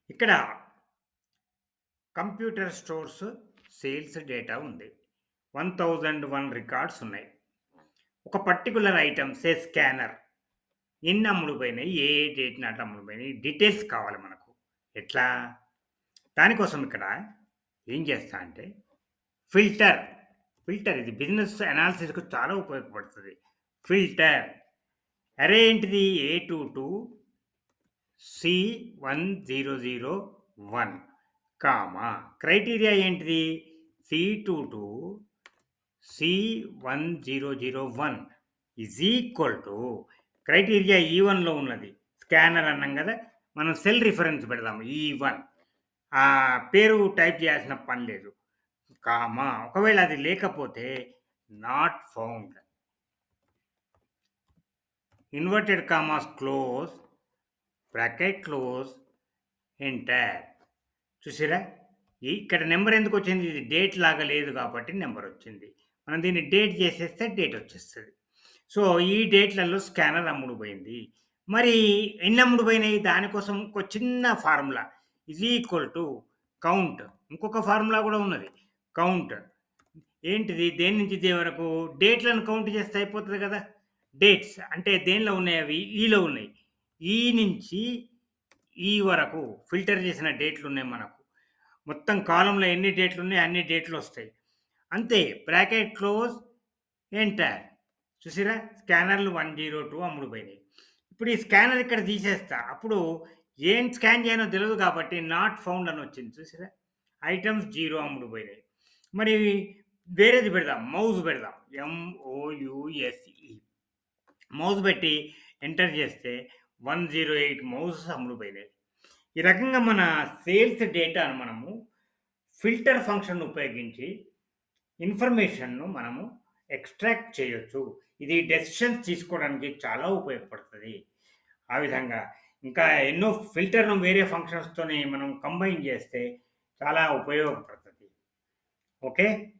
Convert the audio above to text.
ఇక్కడ computer stores sales data ఉంది. 1001 records ఉన్నాయి. ఒక పర్టిక్యులర్ ఐటెమ్ స్కానర్ ఎన్ని అమ్ముడుపోయినాయి? ఏ డేట్ నాటి అమ్ముడుపోయినాయి? డీటెయిల్స్ కావాలి మనకు. ఎట్లా? దానికోసం ఇక్కడ ఏం చేస్తా అంటే ఫిల్టర్, ఫిల్టర్ ఇది బిజినెస్ అనాలిసిస్‌కు చాలా ఉపయోగపడుతది. ఫిల్టర్ అరే ఏంటిది? A22 C1001 కామా క్రైటీరియా ఏంటిది? C22 C1001 is equal to criteria E1లో ఉన్నది. స్కానర్ అన్నాం గదా! మనం సెల్ రిఫరెన్స్ పెడదాం E1. ఆ పేరు టైప్ చేయాల్సిన పని లేదు. కామా ఒకవేళ అది లేకపోతే not found. Inverted commas close, bracket close, enter. చూసారా? ఇక్కడ నంబర్ ఎందుకొచ్చింది? ఇది డేట్ లాగా లేదు కాబట్టి నంబర్ వచ్చింది. మనం దీన్ని డేట్ చేసేస్తే డేట్ వచ్చేస్తది. సో, ఈ డేట్‌లలో స్కానర్ అమ్ముడుపోయింది. మరి ఎన్ని అమ్ముడుపోయినాయి? దానికోసం ఒక చిన్న formula is equal to count. ఇంకొక ఫార్ములా గూడా ఉన్నది. కౌంట్ ఏంటిది? దేని నుంచి దేని వరకు? డేట్‌లను కౌంట్ చేస్తే అయిపోతది గదా! డేట్స్ అంటే దేనిలో ఉన్నాయి అవి? ఈలో ఉన్నాయి. ఈ నుంచి ఈ వరకు ఫిల్టర్ చేసిన డేట్లున్నాయి మనకు. మొత్తం కాలమ్‌లో ఎన్ని డేట్లున్నాయో అన్ని డేట్‌లొస్తాయి. అంతే బ్రాకెట్ క్లోజ్, ఎంటర్. చూసిర్రా? స్కానర్‌లు 102 అమ్ముడుపోయినాయి. ఇప్పుడు ఈ స్కానర్ ఇక్కడ తీసేస్తా. అప్పుడు ఏం స్కాన్ చేయాలో తెలవదు కాబట్టి నాట్ ఫౌండ్ అని వచ్చింది. చూసిర్రా? ఐటెమ్స్ 0 అమ్ముడుపోయినాయి. మరి వేరేది పెడదాం. మౌస్ పెడదాం. MOUSE. మౌస్ పెట్టి ఎంటర్ చేస్తే 108 మౌసెస్ అమ్ముడుపోయినాయి. ఈ రకంగా మన సేల్స్ డేటాను మనము ఫిల్టర్ ఫంక్షన్ ఉపయోగించి ఇన్ఫర్మేషన్‌ను మనము ఎక్స్ట్రాక్ట్ చేయొచ్చు. ఇది డెసిషన్స్ తీసుకోవడానికి చాలా ఉపయోగపడుతది. ఆ విధంగా ఇంకా ఎన్నో ఫిల్టర్‌ను వేరే ఫంక్షన్స్‌తోని మనం కంబైన్ చేస్తే చాలా ఉపయోగపడుతది. ఓకే.